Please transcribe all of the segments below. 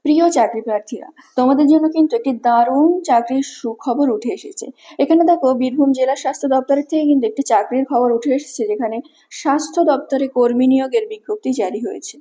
প্রিয় চাকরি প্রার্থীরা, তোমাদের জন্য কিন্তু একটি দারুণ চাকরির সুখবর উঠে এসেছে। এখানে দেখো, বীরভূম জেলা স্বাস্থ্য দপ্তরের থেকে কিন্তু একটি চাকরির খবর উঠে এসেছে, যেখানে স্বাস্থ্য দপ্তরে কর্মী নিয়োগের বিজ্ঞপ্তি জারি হয়েছে।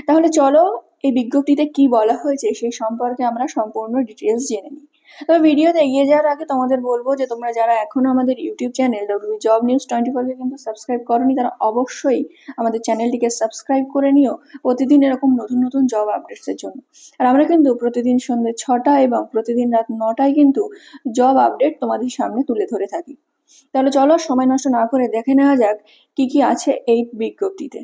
তাহলে চলো, এই বিজ্ঞপ্তিতে কি বলা হয়েছে সেই সম্পর্কে আমরা সম্পূর্ণ ডিটেলস জেনে নিই। তবে ভিডিওতে এগিয়ে যাওয়ার আগে তোমাদের বলবো যে তোমরা যারা এখনো আমাদের ইউটিউব চ্যানেল জব নিউজ 24 কে কিন্তু সাবস্ক্রাইব করনি, তারা অবশ্যই আমাদের চ্যানেলটিকে সাবস্ক্রাইব করে নিও প্রতিদিন এরকম নতুন নতুন জব আপডেটসের জন্য। আর আমরা কিন্তু প্রতিদিন সন্ধ্যে 6টা এবং প্রতিদিন রাত 9টায় কিন্তু জব আপডেট তোমাদের সামনে তুলে ধরে থাকি। তাহলে চলো, সময় নষ্ট না করে দেখে নেওয়া যাক কি কি আছে এই বিজ্ঞপ্তিতে।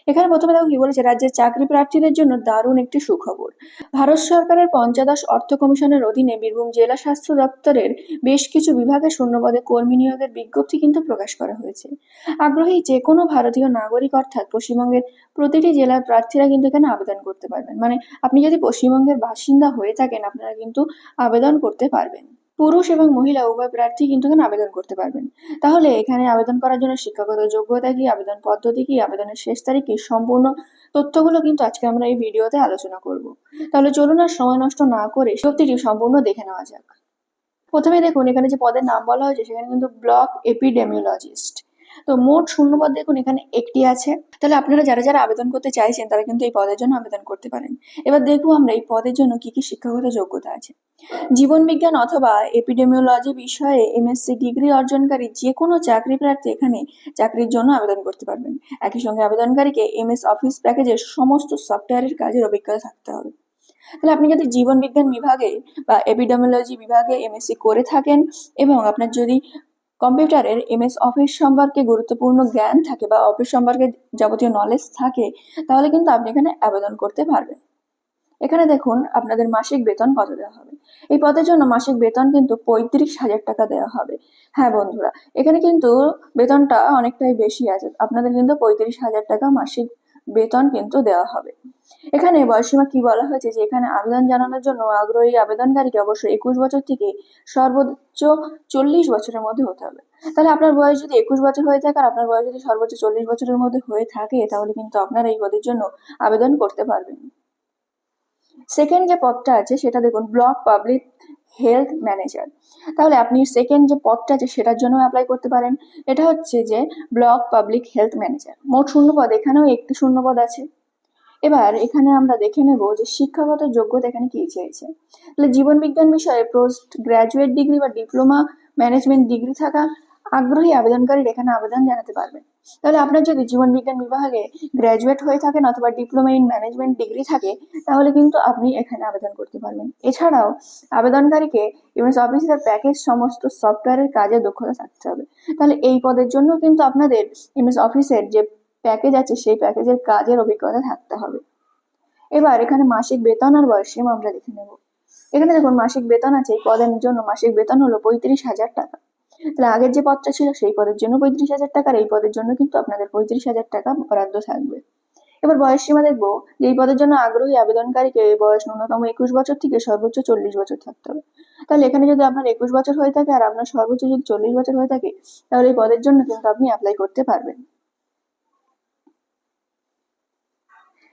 এখানে প্রথমে দেখো কি বলেছে, রাজ্যের চাকরি প্রার্থীদের জন্য দারুণ একটি সুখবর। ভারত সরকারের পঞ্চদশ অর্থ কমিশনের অধীনে বীরভূম জেলা স্বাস্থ্য দপ্তরের বেশ কিছু বিভাগে শূন্যপদে কর্মী নিয়োগের বিজ্ঞপ্তি কিন্তু প্রকাশ করা হয়েছে। আগ্রহী যে কোনো ভারতীয় নাগরিক অর্থাৎ পশ্চিমবঙ্গের প্রতিটি জেলার প্রার্থীরা কিন্তু এখানে আবেদন করতে পারবেন। মানে আপনি যদি পশ্চিমবঙ্গের বাসিন্দা হয়ে থাকেন, আপনারা কিন্তু আবেদন করতে পারবেন। পুরুষ এবং মহিলা উভয় প্রার্থী কিন্তু এখানে আবেদন করতে পারবেন। তাহলে এখানে আবেদন করার জন্য শিক্ষাগত যোগ্যতা কি, আবেদন পদ্ধতি কি, আবেদনের শেষ তারিখ কি, সম্পূর্ণ তথ্যগুলো কিন্তু আজকে আমরা এই ভিডিওতে আলোচনা করব। তাহলে চলুন আর সময় নষ্ট না করে বিজ্ঞপ্তিটি সম্পূর্ণ দেখে নেওয়া যাক। প্রথমে দেখুন, এখানে যে পদের নাম বলা হয়েছে সেখানে কিন্তু ব্লক এপিডেমিওলজিস্ট। তো মোট শূন্যপদ দেখুন এখানে একটি আছে। তাহলে আপনারা যারা যারা আবেদন করতে চাইছেন তারা কিন্তু এই পদের জন্য আবেদন করতে পারেন। এবার দেখবো আমরা এই পদের জন্য কি কি শিক্ষাগত যোগ্যতা আছে। জীবন বিজ্ঞান অথবা এপিডেমিওলজি বিষয়ে এমএসসি ডিগ্রি অর্জনকারী যে কোনো চাকরি প্রার্থী এখানে চাকরির জন্য আবেদন করতে পারবেন। একই সঙ্গে আবেদনকারীকে এমএস অফিস প্যাকেজের সমস্ত সফটওয়্যারের কাজের অভিজ্ঞতা থাকতে হবে। তাহলে আপনি যদি জীবন বিজ্ঞান বিভাগে বা এপিডেমিওলজি বিভাগে এমএসসি করে থাকেন এবং আপনার যদি কম্পিউটারের এমএস অফিস সম্পর্কে গুরুত্বপূর্ণ জ্ঞান থাকে বা অফিস সম্পর্কে যাবতীয় নলেজ থাকে, তাহলে কিন্তু আপনি এখানে আবেদন করতে পারবেন। এখানে দেখুন আপনাদের মাসিক বেতন কত দেওয়া হবে। এই পদের জন্য মাসিক বেতন কিন্তু 35,000 টাকা দেওয়া হবে। হ্যাঁ বন্ধুরা, এখানে কিন্তু বেতনটা অনেকটাই বেশি আছে। আপনাদের কিন্তু 35,000 টাকা মাসিক বেতন কিন্তু দেওয়া হবে। এখানে বয়সীমা কি বলা হয়েছে, যে এখানে আবেদন জানানোর জন্য আগ্রহী আবেদনকারীকে অবশ্যই 21 বছর থেকে সর্বোচ্চ 40 বছরের মধ্যে হতে হবে। তাহলে আপনার বয়স যদি 21 বছর হয়ে থাকে আর আপনার বয়স যদি সর্বোচ্চ 40 বছরের মধ্যে হয়ে থাকে, তাহলে কিন্তু আপনারা এই পদের জন্য আবেদন করতে পারবেন। সেকেন্ড যে পদটা আছে সেটা দেখুন, ব্লক পাবলিক হেলথ ম্যানেজার। তাহলে আপনি সেকেন্ড যে পদটা আছে সেটার জন্য অ্যাপ্লাই করতে পারেন। এটা হচ্ছে যে ব্লক পাবলিক হেলথ ম্যানেজার। মোট শূন্যপদ এখানেও একটি শূন্যপদ আছে। এবার এখানে আমরা দেখে নেব যে শিক্ষাগত যোগ্যতা এখানে কি চেয়েছে। তাহলে জীবন বিজ্ঞান বিষয়ে পোস্ট গ্রাজুয়েট ডিগ্রি বা ডিপ্লোমা ম্যানেজমেন্ট ডিগ্রি থাকা আগ্রহী আবেদনকারীরা এখানে আবেদন জানাতে পারবেন। তাহলে আপনার যদি জীবন বিজ্ঞান বিভাগে গ্র্যাজুয়েট হয়ে থাকেন অথবা ডিপ্লোমা ইন ম্যানেজমেন্ট ডিগ্রি থাকে, তাহলে কিন্তু আপনি এখানে আবেদন করতে পারবেন। এছাড়াও আবেদনকারীকে এমএস অফিসের প্যাকেজ সমস্ত সফটওয়্যারের কাজে দক্ষতা থাকতে হবে। তাহলে এই পদের জন্য কিন্তু আপনাদের এমএস অফিসের যে প্যাকেজ আছে সেই প্যাকেজের কাজের অভিজ্ঞতা থাকতে হবে। এবার এখানে মাসিক বেতন আর বয়সসীমা আমরা দেখে নেব। এখানে দেখুন মাসিক বেতন আছে, এই পদের জন্য মাসিক বেতন হলো 35,000 টাকা। তাহলে আগের যে পদটা ছিল সেই পদের জন্য 35,000 টাকা, আর এই পদের জন্য কিন্তু আপনাদের 35,000 টাকা বরাদ্দ থাকবে। এবার বয়স সীমা দেখবো, যে এই পদের জন্য আগ্রহী আবেদনকারীকে বয়স ন্যূনতম 21 বছর থেকে সর্বোচ্চ 40 বছর থাকতে হবে। তাহলে এখানে যদি আপনার 21 বছর হয়ে থাকে আর আপনার সর্বোচ্চ যদি 40 বছর হয়ে থাকে, তাহলে এই পদের জন্য কিন্তু আপনি অ্যাপ্লাই করতে পারবেন।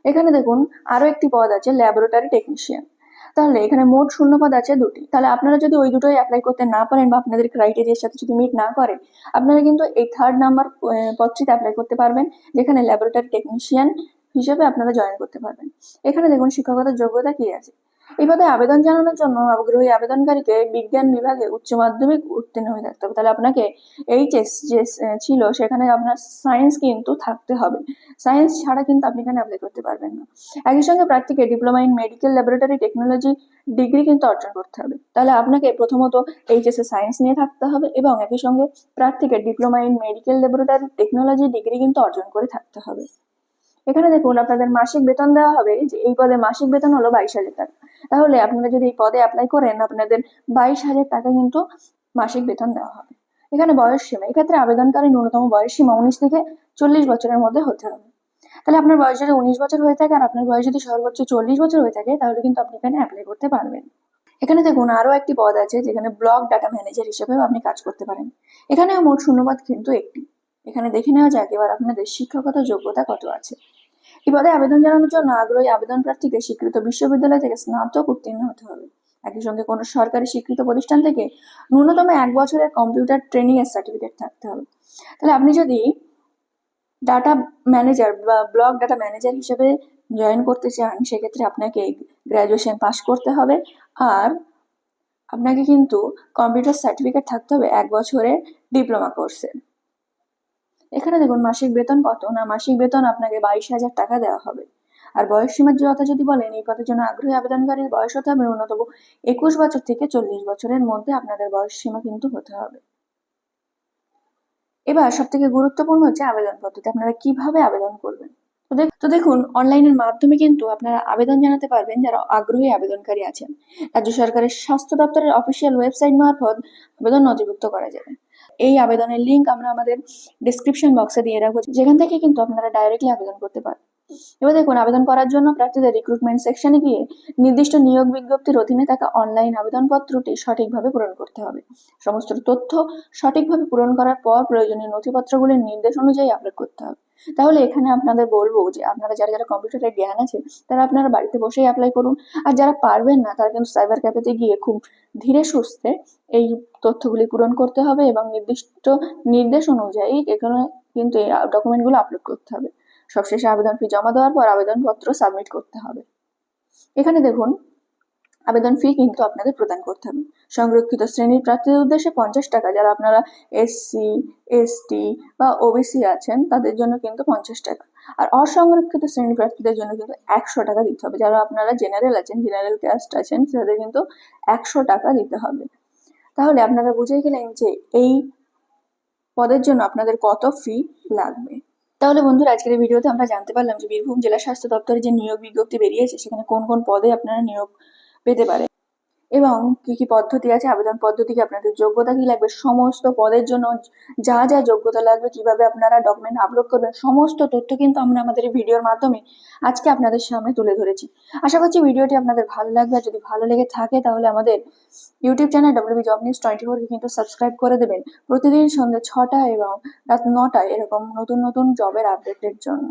এখানে দেখুন আরো একটি পদ আছে, ল্যাবরেটরি টেকনিশিয়ান। তাহলে এখানে মোট শূন্যপদ আছে দুটি। তাহলে আপনারা যদি ওই দুটোই অ্যাপ্লাই করতে না পারেন বা আপনাদের ক্রাইটেরিয়ার সাথে যদি মিট না করে, আপনারা কিন্তু এই থার্ড নাম্বার পদটিতে অ্যাপ্লাই করতে পারবেন, যেখানে ল্যাবরেটরি টেকনিশিয়ান হিসেবে আপনারা জয়েন করতে পারবেন। এখানে দেখুন শিক্ষাগত যোগ্যতা কি আছে। এই পদে আবেদন জানানোর জন্য আগ্রহী আবেদনকারীকে বিজ্ঞান বিভাগে উচ্চ মাধ্যমিক উত্তীর্ণ হয়ে থাকতে হবে। তাহলে আপনাকে এইচএস যে ছিল সেখানে আপনার সায়েন্স কিন্তু থাকতে হবে। সায়েন্স ছাড়া কিন্তু আপনি এখানে অ্যাপ্লাই করতে পারবেন না। একই সঙ্গে প্রার্থীকে diploma in medical laboratory technology degree কিন্তু অর্জন করতে হবে। তাহলে আপনাকে প্রথমত এইচএস এ সায়েন্স নিয়ে থাকতে হবে এবং একই সঙ্গে প্রার্থীকে diploma in medical laboratory technology degree কিন্তু অর্জন করে থাকতে হবে। এখানে দেখুন আপনাদের মাসিক বেতন দেওয়া হবে, যে এই পদে মাসিক বেতন হলো 22,000 টাকা। তাহলে আপনারা যদি এই পদে অ্যাপ্লাই করেন, আপনাদের 22,000 টাকা কিন্তু মাসিক বেতন দেওয়া হবে। এখানে বয়স সীমা, এক্ষেত্রে আবেদনকারী ন্যূনতম বয়স সীমা 19 থেকে 40 বছরের মধ্যে হতে হবে। তাহলে আপনার বয়স যদি 19 বছর হয়ে থাকে আর আপনার বয়স যদি সর্বোচ্চ 40 বছর হয়ে থাকে, তাহলে কিন্তু আপনি এখানে অ্যাপ্লাই করতে পারবেন। এখানে দেখুন আরো একটি পদ আছে, যেখানে ব্লক ডাটা ম্যানেজার হিসেবেও আপনি কাজ করতে পারেন। এখানেও মোট শূন্যপদ কিন্তু একটি। এখানে দেখে নেওয়া যাক এবার আপনাদের শিক্ষাগত যোগ্যতা কত আছে। এই পদে আবেদন জানানোর জন্য আগ্রহী আবেদন প্রার্থীকে স্বীকৃত বিশ্ববিদ্যালয় থেকে স্নাতক উত্তীর্ণ হতে হবে। একই সঙ্গে কোনো সরকারি স্বীকৃত প্রতিষ্ঠান থেকে ন্যূনতম 1 বছরের কম্পিউটার ট্রেনিং এর সার্টিফিকেট থাকতে হবে। তাহলে আপনি যদি ডাটা ম্যানেজার বা ব্লক ডাটা ম্যানেজার হিসেবে জয়েন করতে চান, সেক্ষেত্রে আপনাকে গ্র্যাজুয়েশন পাস করতে হবে, আর আপনাকে কিন্তু কম্পিউটার সার্টিফিকেট থাকতে হবে 1 বছরের ডিপ্লোমা কোর্সের। এখানে দেখুন মাসিক বেতন কত না, মাসিক বেতন আপনাকে 22,000 টাকা দেওয়া হবে। আর বয়স সীমার কথা যদি বলেন, এই পদের জন্য আগ্রহী আবেদনকারীর বয়স হতে হবে ন্যূনতম 21 বছর থেকে 40 বছরের মধ্যে আপনাদের বয়স সীমা কিন্তু হতে হবে। এবার সব থেকে গুরুত্বপূর্ণ হচ্ছে আবেদন পদ্ধতি, আপনারা কিভাবে আবেদন করবেন। তো দেখুন, অনলাইনের মাধ্যমে কিন্তু আপনারা আবেদন জানাতে পারবেন যারা আগ্রহী আবেদনকারী আছেন। রাজ্য সরকারের স্বাস্থ্য দপ্তরের অফিসিয়াল ওয়েবসাইট মারফত আবেদন নথিভুক্ত করা যাবে। এই আবেদনের লিঙ্ক আমরা আমাদের ডেসক্রিপশন বক্সে দিয়ে রাখবো, যেখান থেকে কিন্তু আপনারা ডাইরেক্টলি আবেদন করতে পারেন। এবার দেখুন, আবেদন করার জন্য প্রার্থীদের রিক্রুটমেন্ট সেকশনে গিয়ে নির্দিষ্ট নিয়োগ বিজ্ঞপ্তির অধীনে থাকা অনলাইন আবেদনপত্রটি সঠিকভাবে পূরণ করতে হবে। সমস্ত তথ্য সঠিকভাবে পূরণ করার পর প্রয়োজনীয় নথিপত্রগুলির নির্দেশ অনুযায়ী আপলোড করতে হবে। তাহলে এখানে আপনাদের বলবো যে আপনারা যারা যারা কম্পিউটারের জ্ঞান আছে তারা আপনারা বাড়িতে বসেই অ্যাপ্লাই করুন, আর যারা পারবেন না তারা কিন্তু সাইবার ক্যাফেতে গিয়ে খুব ধীরে সুস্থে এই তথ্যগুলি পূরণ করতে হবে এবং নির্দিষ্ট নির্দেশ অনুযায়ী এখানে কিন্তু এই ডকুমেন্টগুলো আপলোড করতে হবে। সবশেষে আবেদন ফি জমা দেওয়ার পর আবেদনপত্র সাবমিট করতে হবে। এখানে দেখুন, আবেদন ফি কিন্তু আপনাদের প্রদান করতে হবে। সংরক্ষিত শ্রেণীর প্রার্থীদের উদ্দেশ্যে 50 টাকা, যারা আপনারা এসসি, এসটি বা ওবিসি আছেন তাদের জন্য কিন্তু 50 টাকা, আর অসংরক্ষিত শ্রেণীর প্রার্থীদের জন্য কিন্তু 100 টাকা দিতে হবে। যারা আপনারা জেনারেল আছেন, জেনারেল কাস্ট আছেন, তাদের কিন্তু 100 টাকা দিতে হবে। তাহলে আপনারা বুঝে গেলেন যে এই পদের জন্য আপনাদের কত ফি লাগবে। তাহলে বন্ধুরা, আজকের এই ভিডিওতে আমরা জানতে পারলাম যে বীরভূম জেলা স্বাস্থ্য দপ্তরে যে নিয়োগ বিজ্ঞপ্তি বেরিয়েছে সেখানে কোন কোন পদে আপনারা নিয়োগ পেতে পারে এবং কি কি পদ্ধতি আছে, আবেদন পদ্ধতি কি, আপনাদের যোগ্যতা কি লাগবে, সমস্ত পদের জন্য যা যা যোগ্যতা লাগবে, কিভাবে আপনারা ডকুমেন্ট আপলোড করবেন, সমস্ত তথ্য কিন্তু আমরা আমাদের এই ভিডিওর মাধ্যমে আজকে আপনাদের সামনে তুলে ধরেছি। আশা করছি ভিডিওটি আপনাদের ভালো লাগবে, আর যদি ভালো লেগে থাকে তাহলে আমাদের YouTube channel WB job news 24 কে কিন্তু সাবস্ক্রাইব করে দেবেন প্রতিদিন সন্ধ্যে 6টা এবং রাত 9টায় এরকম নতুন নতুন জবের আপডেটের জন্য।